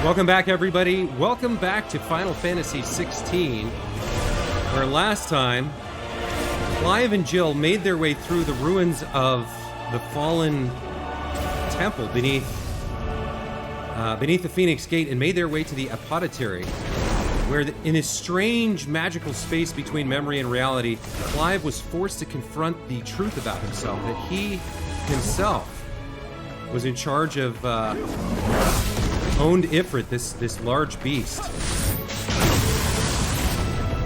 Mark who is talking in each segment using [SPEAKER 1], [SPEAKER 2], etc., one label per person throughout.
[SPEAKER 1] Welcome back, everybody. Welcome back to Final Fantasy XVI, where last time, Clive and Jill made their way through the ruins of the fallen temple beneath the Phoenix Gate and made their way to the Apothecary, where in this strange magical space between memory and reality, Clive was forced to confront the truth about himself, that he himself was in charge of owned Ifrit, this large beast.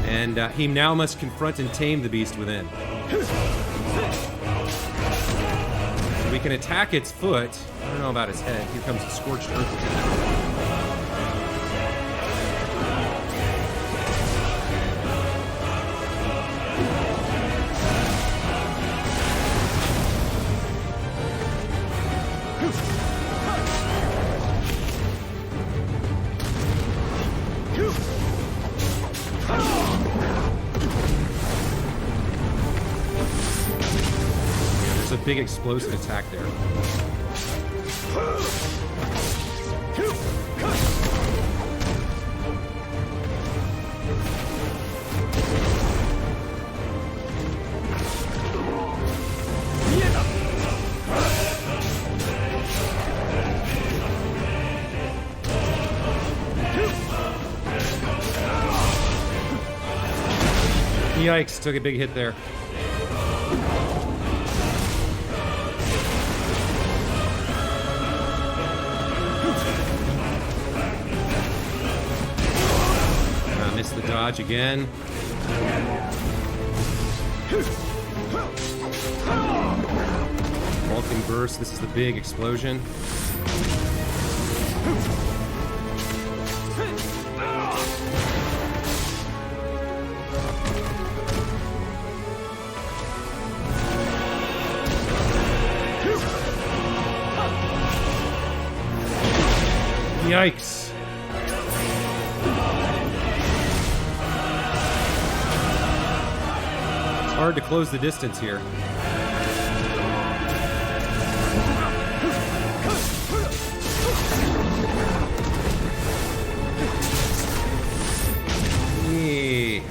[SPEAKER 1] And he now must confront and tame the beast within. So we can attack its foot. I don't know about its head. Here comes the Scorched Earth attack. Big explosive attack there. Yikes, took a big hit there. The dodge again. Vulcan burst. This is the big explosion. Yikes. Hard to close the distance here. Yeah.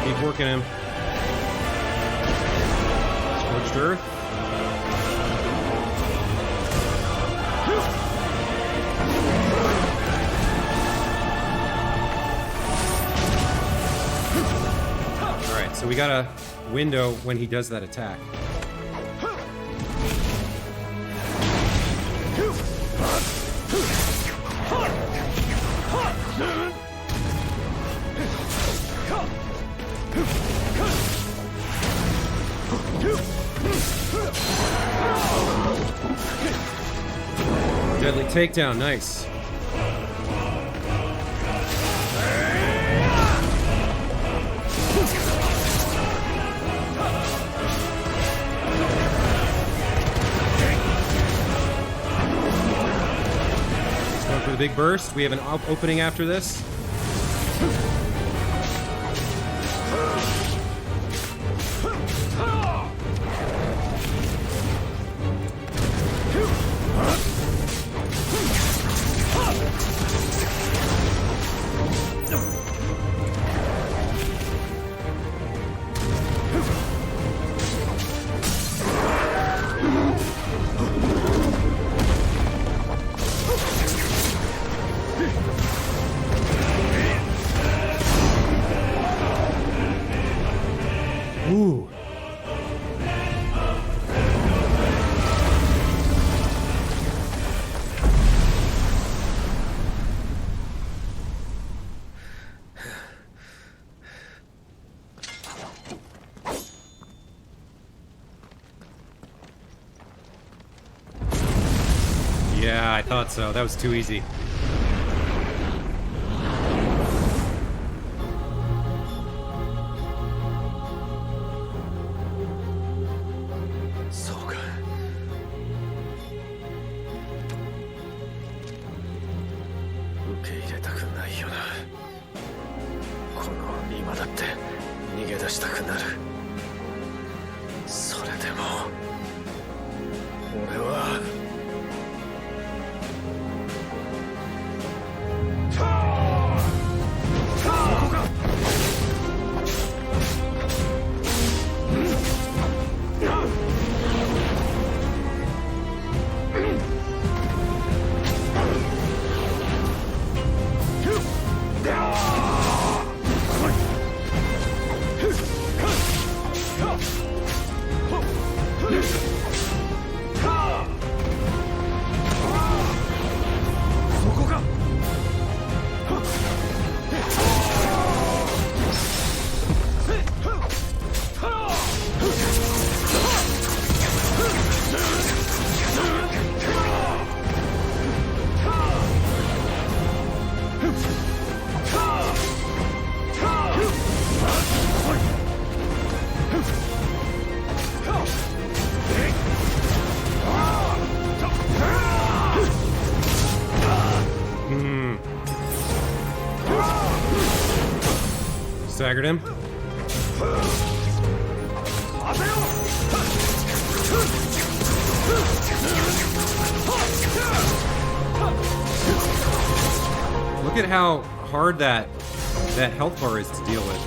[SPEAKER 1] Keep working him. Scorched Earth. Alright, so we got a window when he does that attack. Deadly takedown, nice. Let's go for the big burst. We have an opening after this. Ooh. Yeah, I thought so. That was too easy.
[SPEAKER 2] 今だって逃げ出したくなる。それでも俺は
[SPEAKER 1] Staggered him. Look at how hard that health bar is to deal with.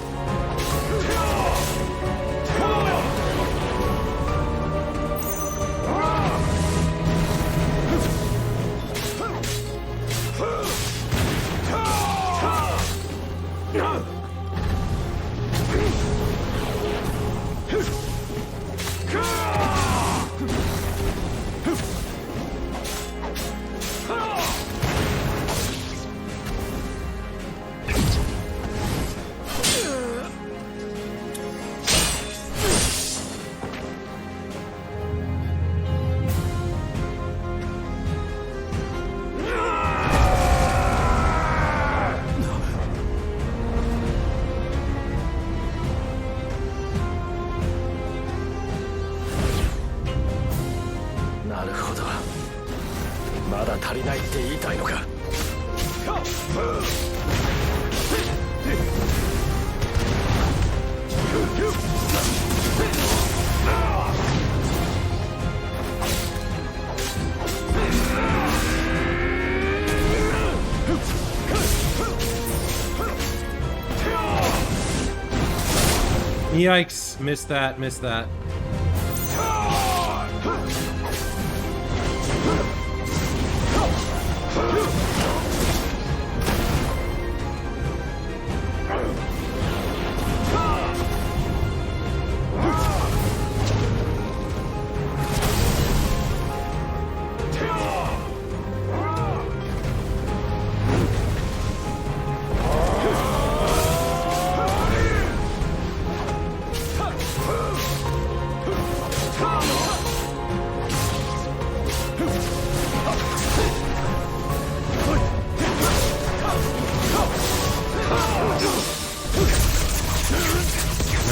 [SPEAKER 1] Yikes, missed that.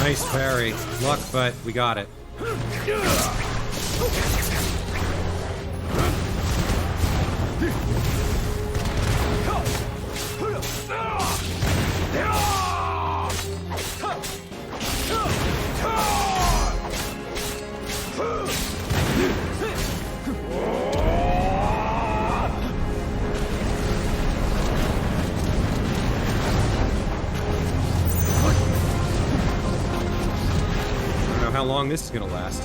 [SPEAKER 1] Nice parry. Luck, but we got it. How long this is gonna last.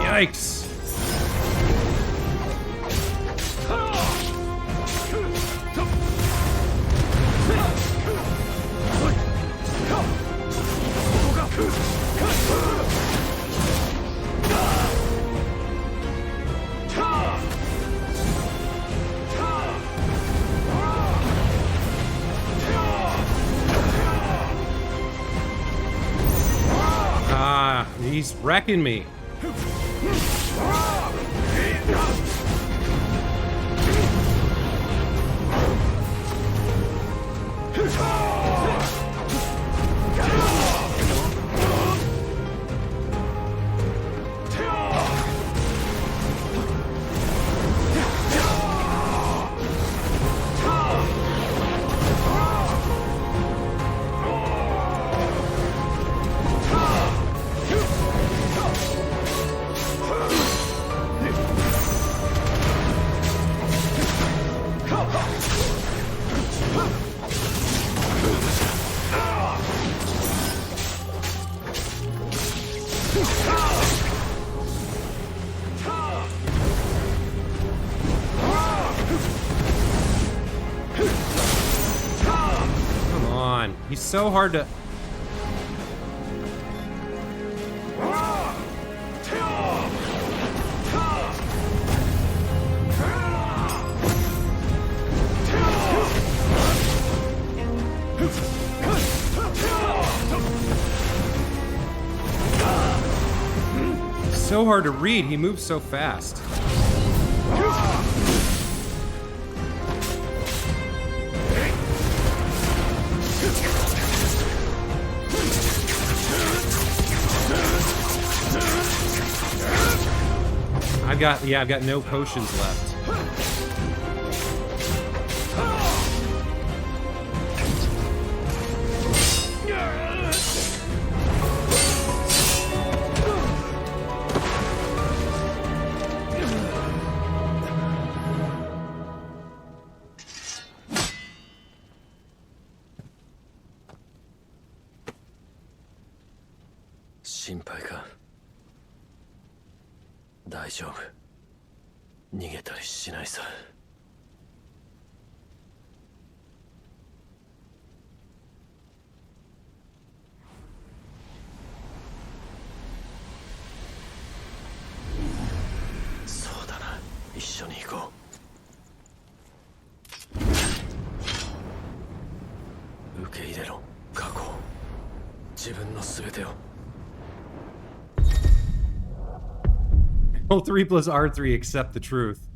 [SPEAKER 1] Yikes. He's wrecking me. on. He's so hard to... So hard to read. He moves so fast. I've got no potions left. L3 plus R3, accept the truth.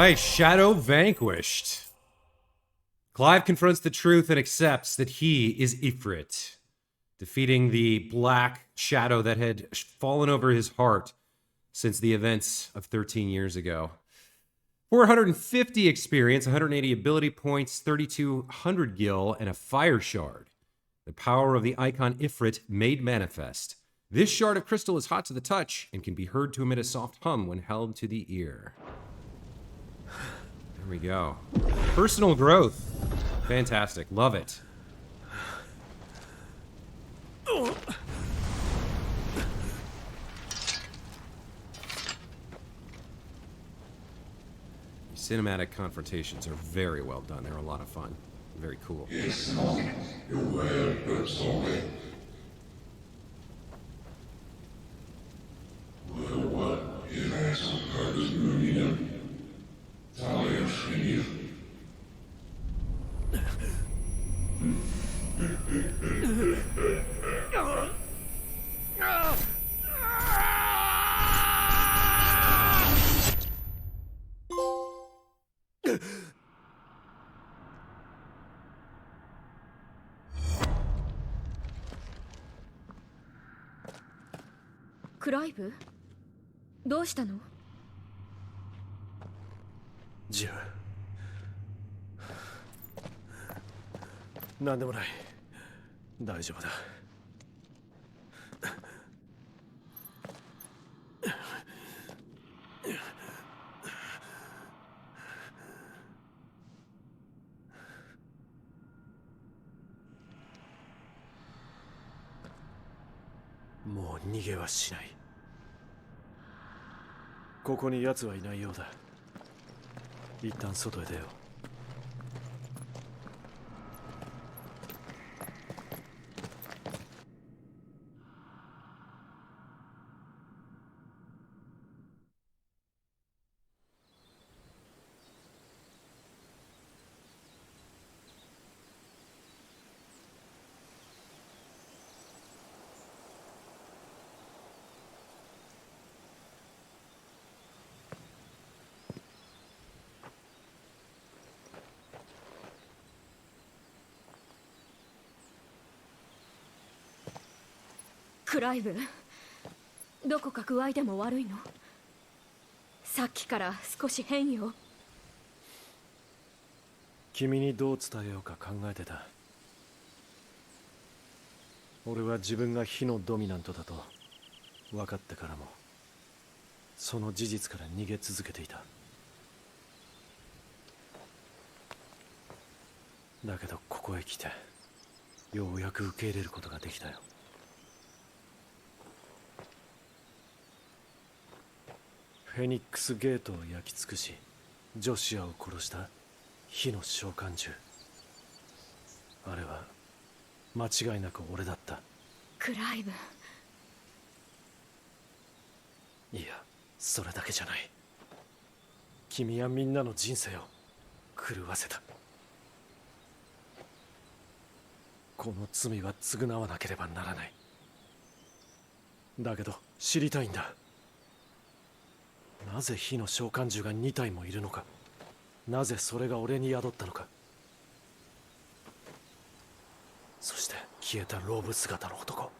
[SPEAKER 1] Alright, Shadow vanquished. Clive confronts the truth and accepts that he is Ifrit, defeating the black shadow that had fallen over his heart since the events of 13 years ago. 450 experience, 180 ability points, 3,200 gil, and a fire shard. The power of the icon Ifrit made manifest. This shard of crystal is hot to the touch and can be heard to emit a soft hum when held to the ear. There we go. Personal growth. Fantastic. Love it. Cinematic confrontations are very well done. They're a lot of fun. Very cool.
[SPEAKER 3] クライブ？どうしたの？
[SPEAKER 2] ジル、何でもない。大丈夫だ。もう逃げはしない。ここに奴はいないようだ。一旦外へ出よう。
[SPEAKER 3] クライブ、どこか具合でも悪いの？さっきから少し変よ。
[SPEAKER 2] 君にどう伝えようか考えてた。俺は自分が火のドミナントだと分かってからもその事実から逃げ続けていた。だけどここへ来てようやく受け入れることができたよ。フェニックスゲートを焼き尽くしジョシアを殺した火の召喚獣。あれは間違いなく俺だった。
[SPEAKER 3] クライブ。
[SPEAKER 2] いや、それだけじゃない。君はみんなの人生を狂わせた。この罪は償わなければならない。だけど知りたいんだ。なぜ火の召喚獣が2体もいるのか。なぜそれが俺に宿ったのか。そして消えたローブ姿の男、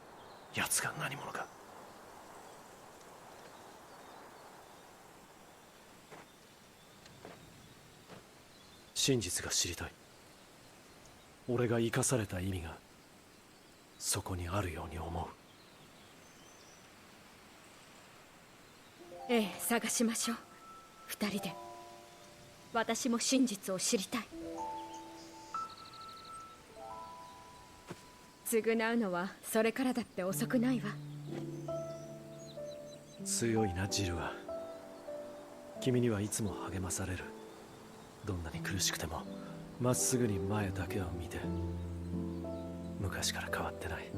[SPEAKER 2] 奴が何者か。真実が知りたい。俺が生かされた意味がそこにあるように思う。
[SPEAKER 3] ええ、探しましょう。二人で。私も真実を知りたい。償うのはそれからだって遅くないわ。
[SPEAKER 2] 強いなジルは。君にはいつも励まされる。どんなに苦しくてもまっすぐに前だけを見て。昔から変わってない。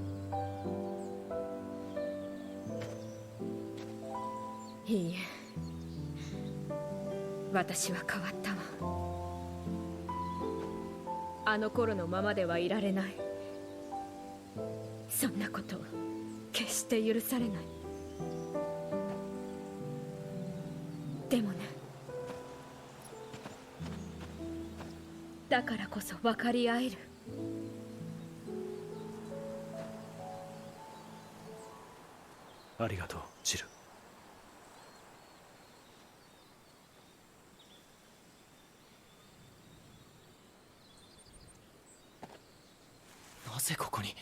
[SPEAKER 3] いいえ、私は変わったわ。あの頃のままではいられない。そんなこと決して許されない。でもね、だからこそ分かり合える。
[SPEAKER 2] ありがとうジル。
[SPEAKER 4] ぜここに。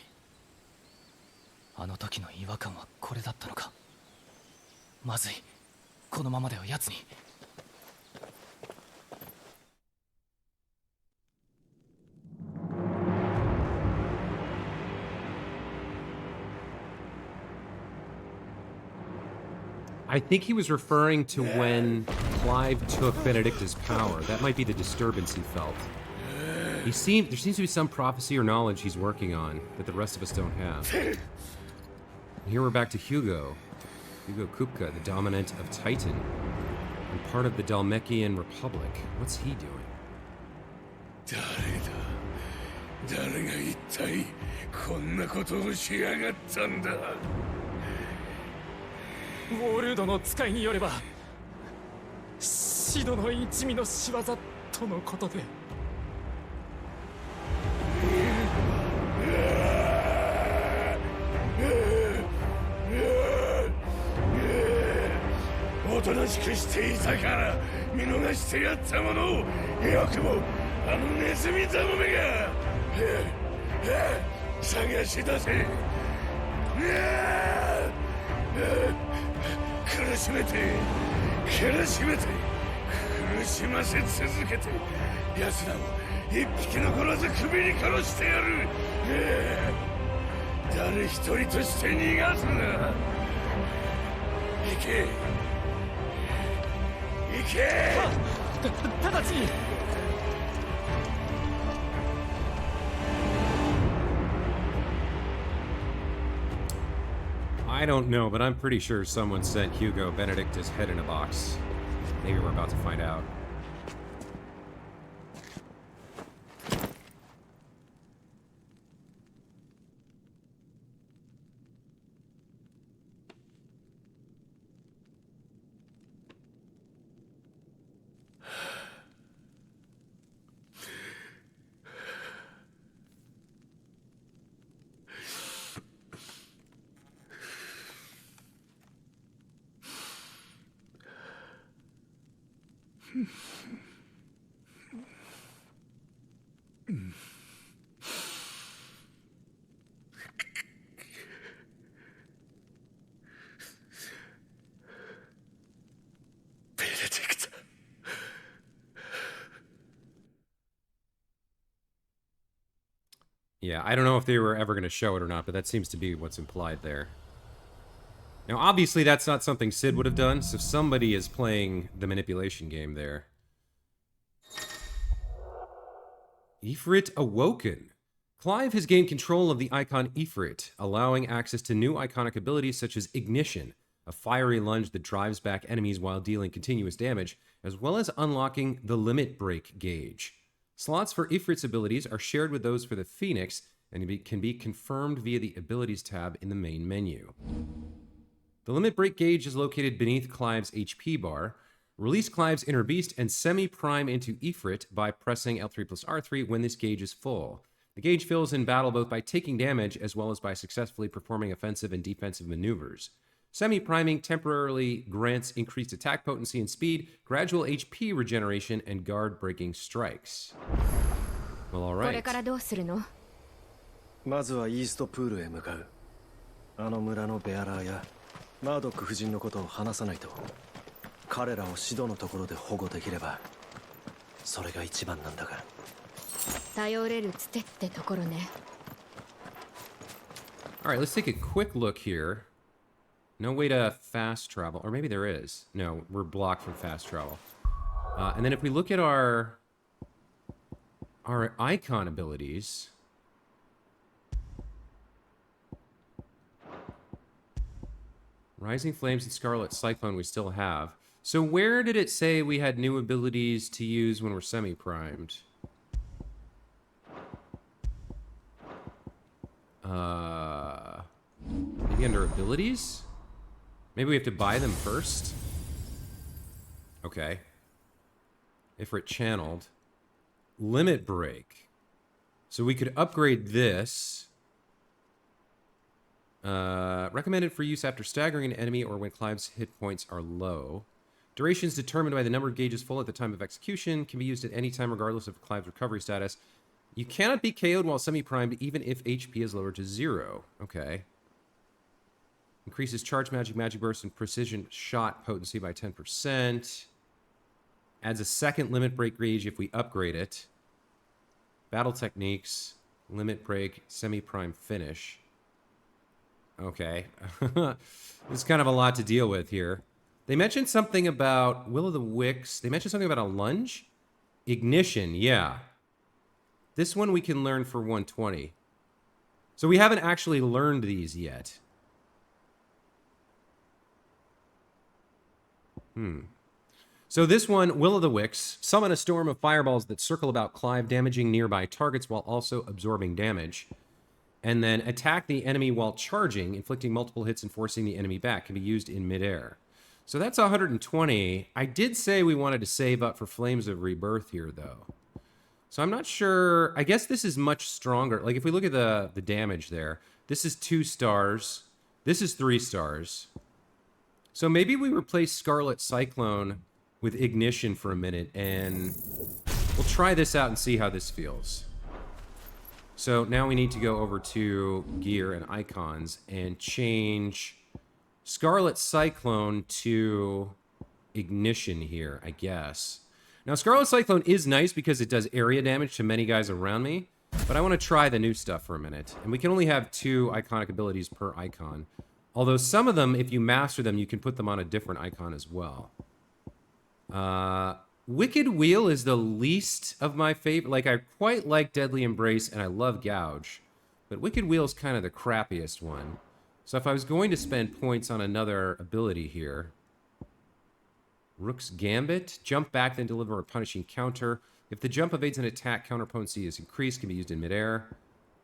[SPEAKER 4] あの時の違和感はこれだったのか。まずい、このままでは奴に。
[SPEAKER 1] I think he was referring to when Clive took Benedicta's power. That might be the disturbance he felt. There seems to be some prophecy or knowledge he's working on that the rest of us don't have. And here we're back to Hugo Kupka, the dominant of Titan, and part of the Dalmekian Republic. What's he doing?
[SPEAKER 5] 誰が一体こんなことをしやがったんだ。
[SPEAKER 2] ウォールドの使いによればシドの一味の仕業とのことで。
[SPEAKER 5] おとなしくしていたから見逃してやったものを、よくもあのネズミザモメが探し出せ。苦しめて苦しめて苦しませ続けて、奴らを一匹残らず首に殺してやる。誰一人として逃がすな。行け行け。
[SPEAKER 2] 直ちに。
[SPEAKER 1] I don't know, but I'm pretty sure someone sent Hugo Benedicta's head in a box. Maybe we're about to find out. Yeah, I don't know if they were ever going to show it or not, but that seems to be what's implied there. Now, obviously, that's not something Sid would have done, so somebody is playing the manipulation game there. Ifrit Awoken. Clive has gained control of the icon Ifrit, allowing access to new iconic abilities such as Ignition, a fiery lunge that drives back enemies while dealing continuous damage, as well as unlocking the Limit Break gauge. Slots for Ifrit's abilities are shared with those for the Phoenix and can be confirmed via the Abilities tab in the main menu. The Limit Break gauge is located beneath Clive's HP bar. Release Clive's Inner Beast and semi-prime into Ifrit by pressing L3 plus R3 when this gauge is full. The gauge fills in battle both by taking damage as well as by successfully performing offensive and defensive maneuvers. Semi-priming temporarily grants increased attack potency and speed, gradual HP regeneration, and guard-breaking strikes. Well, all right.
[SPEAKER 2] まずはイーストプールへ向かう。あの村のベアラーやマードック夫人のことを話さないと。彼らをシドのところで保護できれば、それが一番なんだが。
[SPEAKER 3] 頼れるつてってところね。
[SPEAKER 1] All right, let's take a quick look here. No way to fast travel, or maybe there is. No, we're blocked from fast travel. And then if we look at our icon abilities, Rising Flames and Scarlet Cyclone we still have. So where did it say we had new abilities to use when we're semi-primed? Maybe under abilities? Maybe we have to buy them first? Okay. If we're channeled. Limit Break. So we could upgrade this. Recommended for use after staggering an enemy or when Clive's hit points are low. Duration is determined by the number of gauges full at the time of execution. Can be used at any time regardless of Clive's recovery status. You cannot be KO'd while semi-primed even if HP is lowered to 0. Okay. Increases charge magic, magic burst, and precision shot potency by 10%. Adds a second limit break gauge if we upgrade it. Battle techniques, limit break, semi-prime finish. Okay. There's kind of a lot to deal with here. They mentioned something about Will of the Wicks. They mentioned something about a lunge? Ignition, yeah. This one we can learn for 120. So we haven't actually learned these yet. So this one, Will of the Wicks, summon a storm of fireballs that circle about Clive, damaging nearby targets while also absorbing damage. And then attack the enemy while charging, inflicting multiple hits and forcing the enemy back. Can be used in midair. So that's 120. I did say we wanted to save up for Flames of Rebirth here, though. So I'm not sure. I guess this is much stronger. Like, if we look at the damage there, this is 2 stars. This is 3 stars. So maybe we replace Scarlet Cyclone with Ignition for a minute, and we'll try this out and see how this feels. So now we need to go over to gear and icons and change Scarlet Cyclone to Ignition here, I guess. Now, Scarlet Cyclone is nice because it does area damage to many guys around me, but I want to try the new stuff for a minute. And we can only have 2 iconic abilities per icon. Although some of them, if you master them, you can put them on a different icon as well. Wicked Wheel is the least of my favorite. Like, I quite like Deadly Embrace, and I love Gouge. But Wicked Wheel is kind of the crappiest one. So if I was going to spend points on another ability here... Rook's Gambit. Jump back, then deliver a punishing counter. If the jump evades an attack, counter potency is increased, can be used in midair.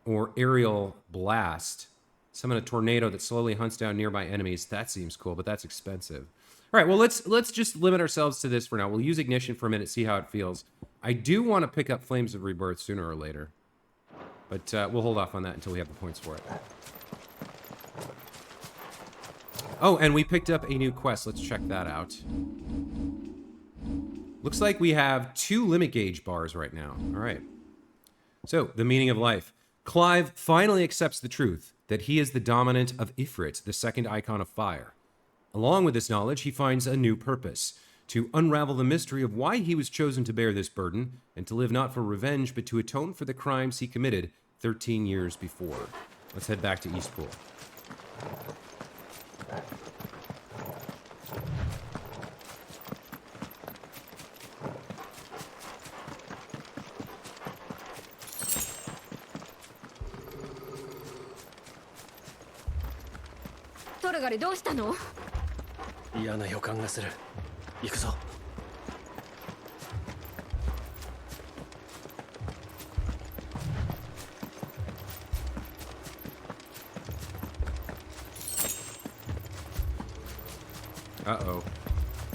[SPEAKER 1] Or Aerial Blast. Summon a tornado that slowly hunts down nearby enemies. That seems cool, but that's expensive. All right, well, let's just limit ourselves to this for now. We'll use Ignition for a minute, see how it feels. I do want to pick up Flames of Rebirth sooner or later. But we'll hold off on that until we have the points for it. Oh, and we picked up a new quest. Let's check that out. Looks like we have 2 limit gauge bars right now. All right. So, the meaning of life. Clive finally accepts the truth that he is the dominant of Ifrit, the second icon of fire. Along with this knowledge, he finds a new purpose, to unravel the mystery of why he was chosen to bear this burden, and to live not for revenge, but to atone for the crimes he committed 13 years before. Let's head back to Eastpool.
[SPEAKER 3] Toragari, どうしたの?
[SPEAKER 2] 嫌な予感がする。行くぞ。
[SPEAKER 1] Uh-oh.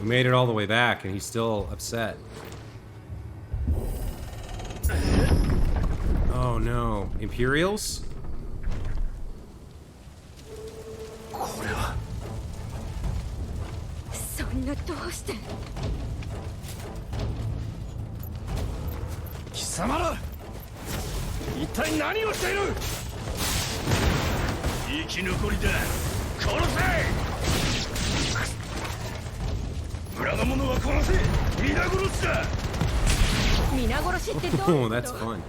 [SPEAKER 1] We made it all the way back, and he's still upset. Oh, no. Imperials?
[SPEAKER 2] これは。
[SPEAKER 3] そんな、どうして。
[SPEAKER 5] 貴様ら一体何をしている。生き残りだ。殺せ。村の者は殺せ。皆殺しだ。
[SPEAKER 3] 皆殺しってどういう
[SPEAKER 1] Oh,
[SPEAKER 3] こと
[SPEAKER 1] that's fun.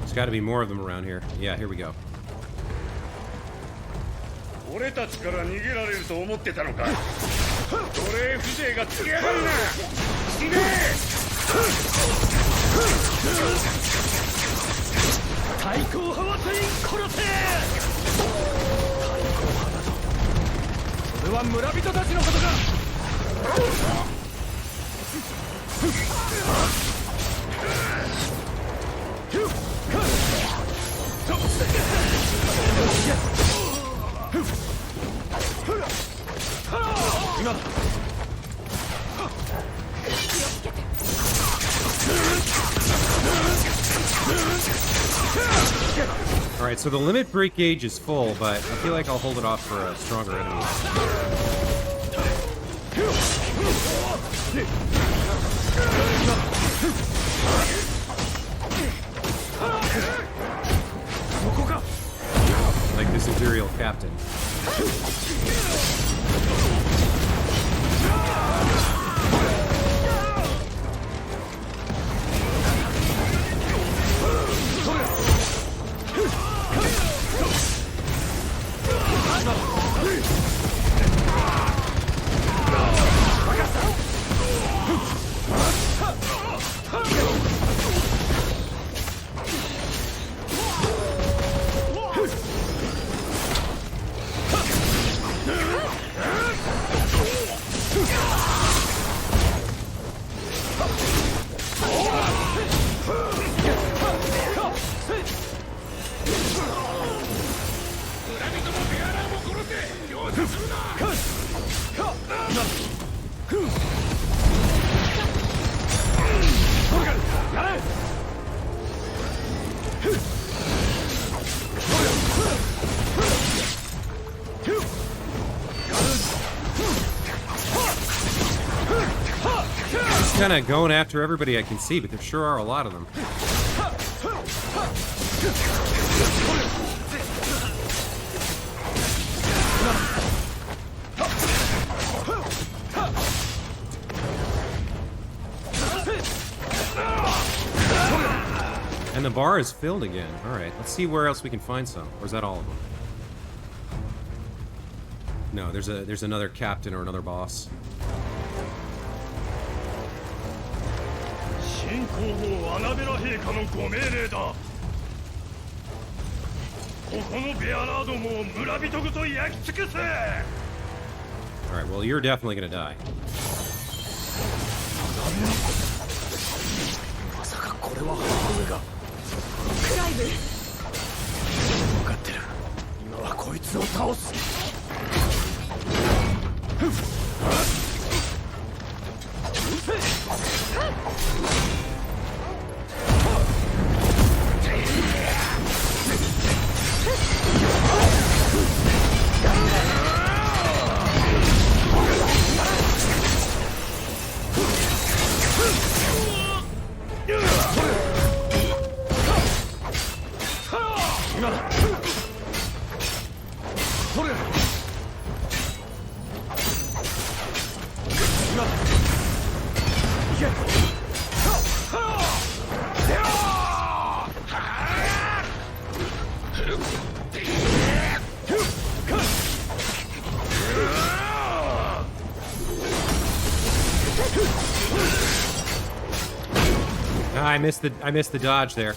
[SPEAKER 1] There's got to be more of them around here. Yeah, here we go.
[SPEAKER 5] 俺たちから逃げられると思ってたのか。奴隷風情がつきやがるな。死ね。
[SPEAKER 2] 太閤派は全員殺せ。太閤派など、それは村人たちのことか。
[SPEAKER 1] Alright, so the limit break gauge is full, but I feel like I'll hold it off for a stronger enemy. Like this Imperial captain. Kind of going after everybody I can see, but there sure are a lot of them. And the bar is filled again. All right, let's see where else we can find some. Or is that all of them? No, there's another captain or another boss.
[SPEAKER 5] 進行をアナベラ陛下のご命令だ。ここのベアラードも村人ごと焼き尽くせ。
[SPEAKER 1] Alright, well, you're definitely gonna die.
[SPEAKER 2] まさかこれは母上が。
[SPEAKER 3] クライブ。
[SPEAKER 2] 分かってる。今はこいつを倒す。
[SPEAKER 1] I missed the dodge there.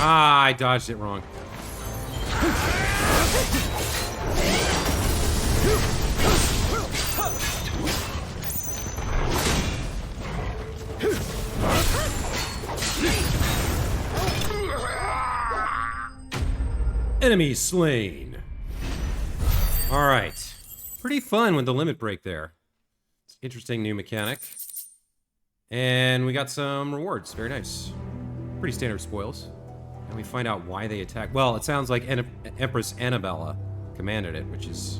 [SPEAKER 1] Ah, I dodged it wrong. Enemy slain. All right. Pretty fun with the limit break there. Interesting new mechanic. And we got some rewards. Very nice. Pretty standard spoils. And we find out why they attack. Well, it sounds like Empress Annabella commanded it, which is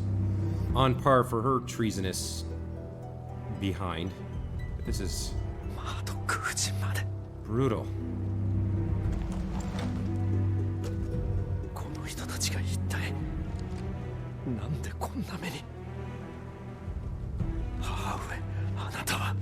[SPEAKER 1] on par for her treasonous behind. But this is
[SPEAKER 2] 窓空人まで
[SPEAKER 1] brutal.
[SPEAKER 2] この人たちが一体なんでこんな目に。母上、あなたは。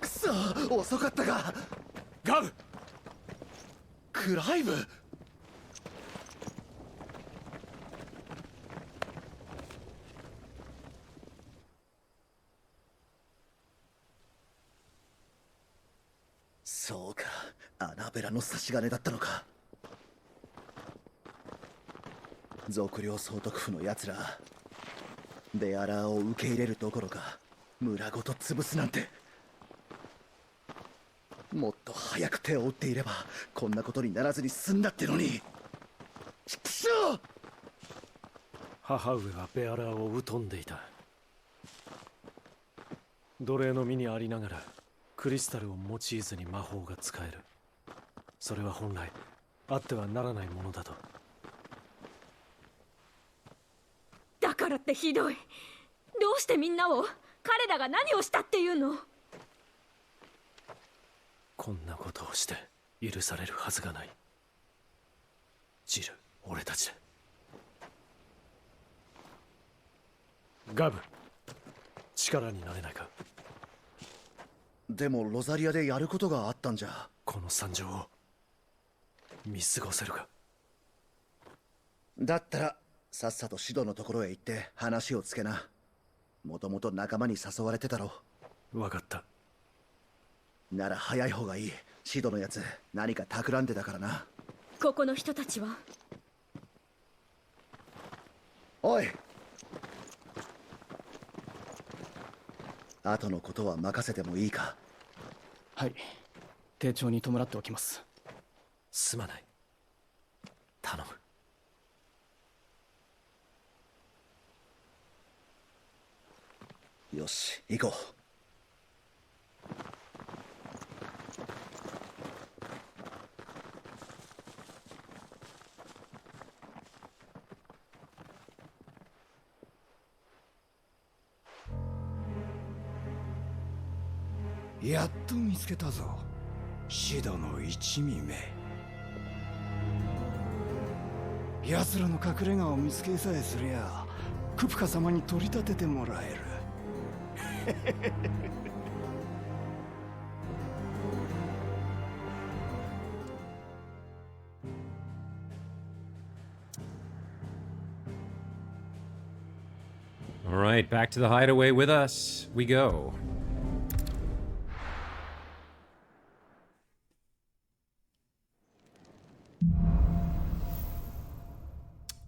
[SPEAKER 2] くそ、遅かったか。ガブ、クライブ。そうか、アナベラの差し金だったのか。賊領総督府のやつら、ベアラーを受け入れるどころか村ごと潰すなんて。もっと早く手を打っていればこんなことにならずに済んだってのに。ちくしょう。母上はベアラーを疎んでいた。奴隷の身にありながらクリスタルを用いずに魔法が使える。それは本来あってはならないものだと。
[SPEAKER 3] だからってひどい。どうしてみんなを、彼らが何をしたっていうの？
[SPEAKER 2] こんなことをして許されるはずがない。ジル、俺たちで。ガブ、力になれないか。でもロザリアでやることがあったんじゃ。この惨状を見過ごせるか。だったらさっさとシドのところへ行って話をつけな。もともと仲間に誘われてたろ。分かった。なら早い方がいい。シドのやつ何か企んでたからな。
[SPEAKER 3] ここの人たちは。
[SPEAKER 2] おい、後のことは任せてもいいか。
[SPEAKER 4] はい、丁重に弔っておきます。
[SPEAKER 2] すまない、頼む。よし、行こう。
[SPEAKER 5] やっと見つけたぞ、シドの一味目。奴らの隠れ家を見つけさえすりゃクプカ様に取り立ててもらえる。
[SPEAKER 1] All right, back to the hideaway with us we go.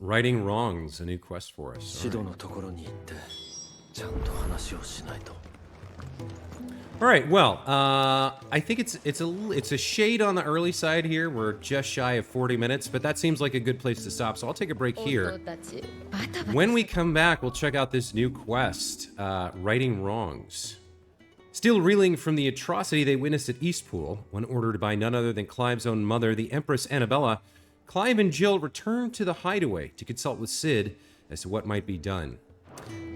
[SPEAKER 1] Righting wrongs, a new quest for us.
[SPEAKER 2] シドのところに行ってちゃんと話をしないと。
[SPEAKER 1] All right, well, I think it's a shade on the early side here. We're just shy of 40 minutes, but that seems like a good place to stop. So I'll take a break here. When we come back, we'll check out this new quest, Righting Wrongs. Still reeling from the atrocity they witnessed at Eastpool, when ordered by none other than Clive's own mother, the Empress Annabella, Clive and Jill return to the hideaway to consult with Sid as to what might be done.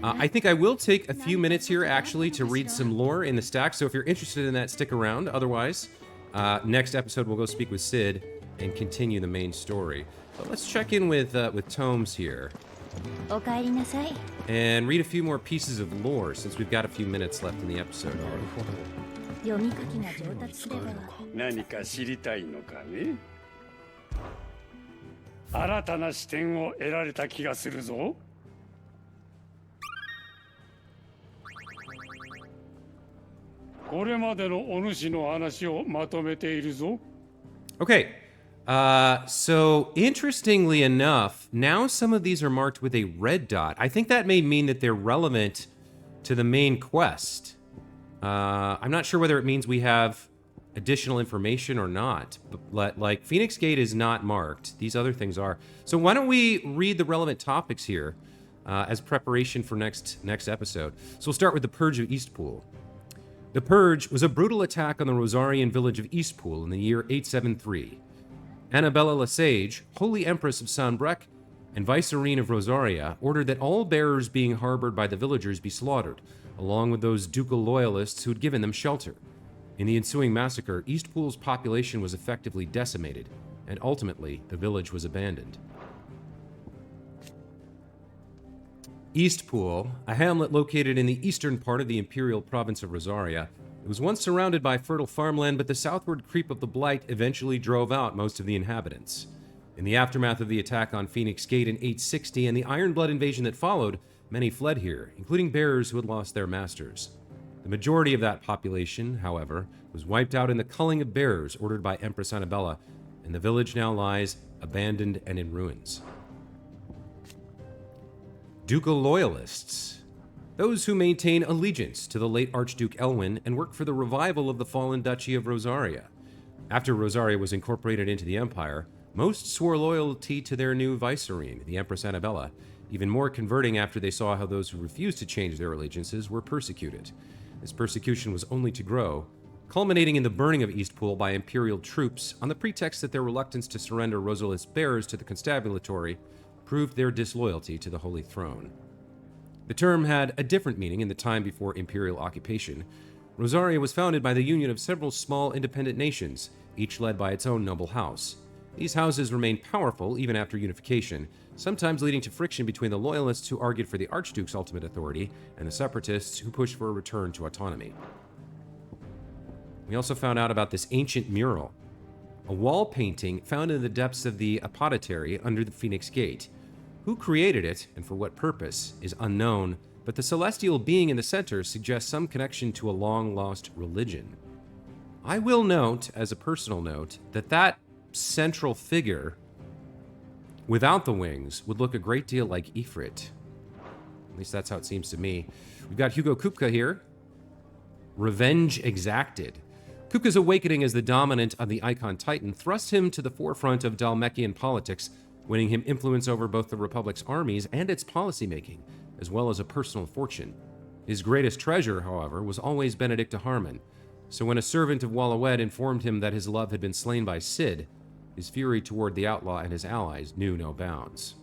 [SPEAKER 1] I think I will take a few minutes here, actually, to read some lore in the stack, so if you're interested in that, stick around. Otherwise, next episode, we'll go speak with Sid and continue the main story. But let's check in with Tomes here. And read a few more pieces of lore, since we've got a few minutes left in the episode.
[SPEAKER 5] 何か知りたいのかね。新たな視点を得られた気がするぞ。これまでのお主の話をまとめているぞ。
[SPEAKER 1] Okay, so interestingly enough, now some of these are marked with a red dot. I think that may mean that they're relevant to the main quest. I'm not sure whether it means we have additional information or not, but like Phoenix Gate is not marked. These other things are. So why don't we read the relevant topics here? as preparation for next episode. So we'll start with the Purge of Eastpool. The Purge was a brutal attack on the Rosarian village of Eastpool in the year 873. Annabella Lesage, Holy Empress of Sanbreque and Vicereine of Rosaria, ordered that all bearers being harbored by the villagers be slaughtered, along with those ducal loyalists who had given them shelter. In the ensuing massacre, Eastpool's population was effectively decimated, and ultimately the village was abandoned. Eastpool, a hamlet located in the eastern part of the imperial province of Rosaria, it was once surrounded by fertile farmland, but the southward creep of the Blight eventually drove out most of the inhabitants. In the aftermath of the attack on Phoenix Gate in 860 and the Ironblood invasion that followed, many fled here, including bearers who had lost their masters. The majority of that population, however, was wiped out in the culling of bearers ordered by Empress Annabella, and the village now lies abandoned and in ruins. Ducal Loyalists. Those who maintain allegiance to the late Archduke Elwin and work for the revival of the fallen Duchy of Rosaria. After Rosaria was incorporated into the Empire, most swore loyalty to their new vicereine, the Empress Annabella, even more converting after they saw how those who refused to change their allegiances were persecuted. This persecution was only to grow, culminating in the burning of Eastpool by Imperial troops on the pretext that their reluctance to surrender Rosalith's bearers to the constabulary proved their disloyalty to the Holy Throne. The term had a different meaning in the time before Imperial occupation. Rosaria was founded by the union of several small independent nations, each led by its own noble house. These houses remained powerful even after unification, sometimes leading to friction between the loyalists who argued for the Archduke's ultimate authority and the separatists who pushed for a return to autonomy. We also found out about this ancient mural, a wall painting found in the depths of the Apoditary under the Phoenix Gate. Who created it and for what purpose is unknown, but the celestial being in the center suggests some connection to a long-lost religion. I will note, as a personal note, that central figure, without the wings, would look a great deal like Ifrit. At least that's how it seems to me. We've got Hugo Kupka here. Revenge Exacted. Kupka's awakening as the dominant of the Icon Titan thrust him to the forefront of Dhalmekian politics, winning him influence over both the Republic's armies and its policymaking, as well as a personal fortune. His greatest treasure, however, was always Benedicta Harmon, so when a servant of Wallawed informed him that his love had been slain by Cid, his fury toward the outlaw and his allies knew no bounds.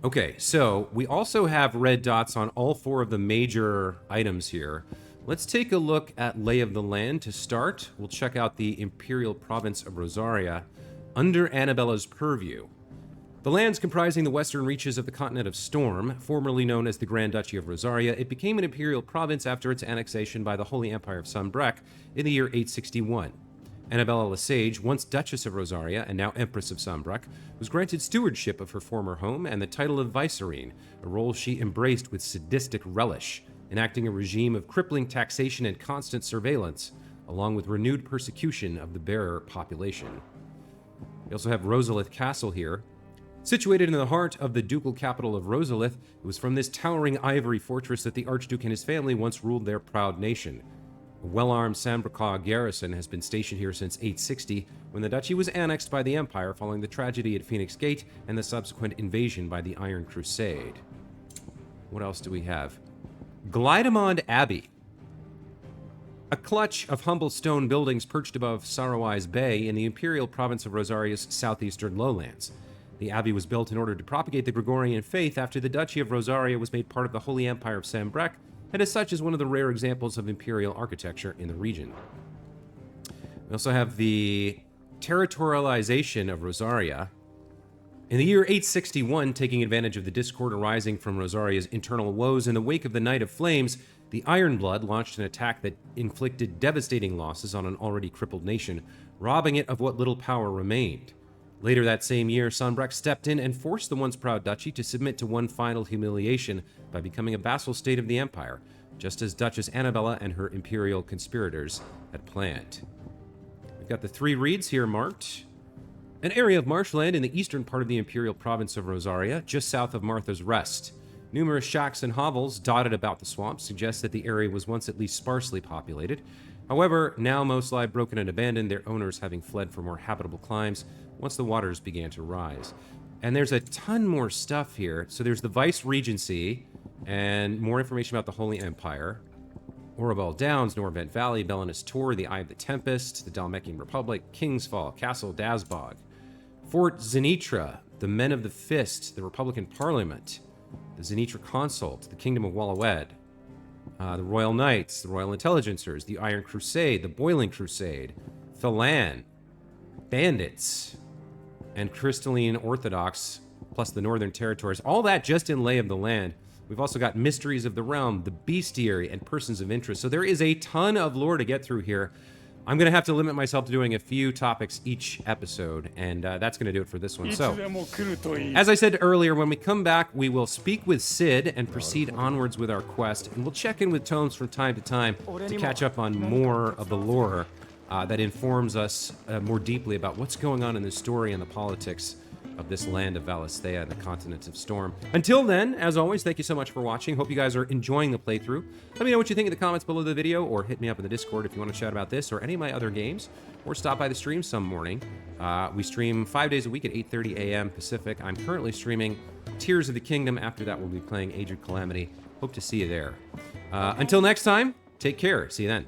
[SPEAKER 1] Okay, so we also have red dots on all four of the major items here. Let's take a look at Lay of the Land to start. We'll check out the Imperial Province of Rosaria under Annabella's purview. The lands comprising the western reaches of the continent of Storm, formerly known as the Grand Duchy of Rosaria, it became an imperial province after its annexation by the Holy Empire of Sanbreque in the year 861. Annabella Lesage, once Duchess of Rosaria and now Empress of Sanbreque, was granted stewardship of her former home and the title of Vicereine, a role she embraced with sadistic relish, enacting a regime of crippling taxation and constant surveillance, along with renewed persecution of the bearer population. We also have Rosalith Castle here. Situated in the heart of the ducal capital of Rosalith, it was from this towering ivory fortress that the Archduke and his family once ruled their proud nation. A well-armed Sanbrequois garrison has been stationed here since 860, when the duchy was annexed by the Empire following the tragedy at Phoenix Gate and the subsequent invasion by the Iron Crusade. What else do we have? Glidamond Abbey. A clutch of humble stone buildings perched above Sarawai's Bay in the imperial province of Rosaria's southeastern lowlands. The abbey was built in order to propagate the Gregorian faith after the Duchy of Rosaria was made part of the Holy Empire of Sanbreque, and as such is one of the rare examples of imperial architecture in the region. We also have the territorialization of Rosaria. In the year 861, taking advantage of the discord arising from Rosaria's internal woes in the wake of the Night of Flames, the Ironblood launched an attack that inflicted devastating losses on an already crippled nation, robbing it of what little power remained. Later that same year, Sanbreque stepped in and forced the once proud duchy to submit to one final humiliation by becoming a vassal state of the empire, just as Duchess Annabella and her imperial conspirators had planned. We've got the three reeds here marked. An area of marshland in the eastern part of the imperial province of Rosaria, just south of Martha's Rest. Numerous shacks and hovels dotted about the swamp suggest that the area was once at least sparsely populated. However, now most lie broken and abandoned, their owners having fled for more habitable climes once the waters began to rise. And there's a ton more stuff here. So there's the Vice Regency and more information about the Holy Empire. Orabel Downs, Norvent Valley, Belinus Tor, the Eye of the Tempest, the Dalmekian Republic, King's Fall, Castle Dazbog, Fort Zenitra, the Men of the Fist, the Republican Parliament, the Zenitra Consult, the Kingdom of Wallawed, the Royal Knights, the Royal Intelligencers, the Iron Crusade, the Boiling Crusade, Philan, Bandits, and Crystalline Orthodox, plus the Northern Territories. All that just in Lay of the Land. We've also got Mysteries of the Realm, the Bestiary, and Persons of Interest. So there is a ton of lore to get through here. I'm going to have to limit myself to doing a few topics each episode, and that's going to do it for this one. So, as I said earlier, when we come back, we will speak with Sid and proceed onwards with our quest, and we'll check in with Tomes from time to time to catch up on more of the lore that informs us more deeply about what's going on in the story and the politics of this land of Valisthea and the continent of Storm. Until then, as always, thank you so much for watching. Hope you guys are enjoying the playthrough. Let me know what you think in the comments below the video, or hit me up in the Discord if you want to chat about this or any of my other games, or stop by the stream some morning. We stream 5 days a week at 8:30 a.m. Pacific. I'm currently streaming Tears of the Kingdom. After that, we'll be playing Age of Calamity. Hope to see you there. Until next time, take care. See you then.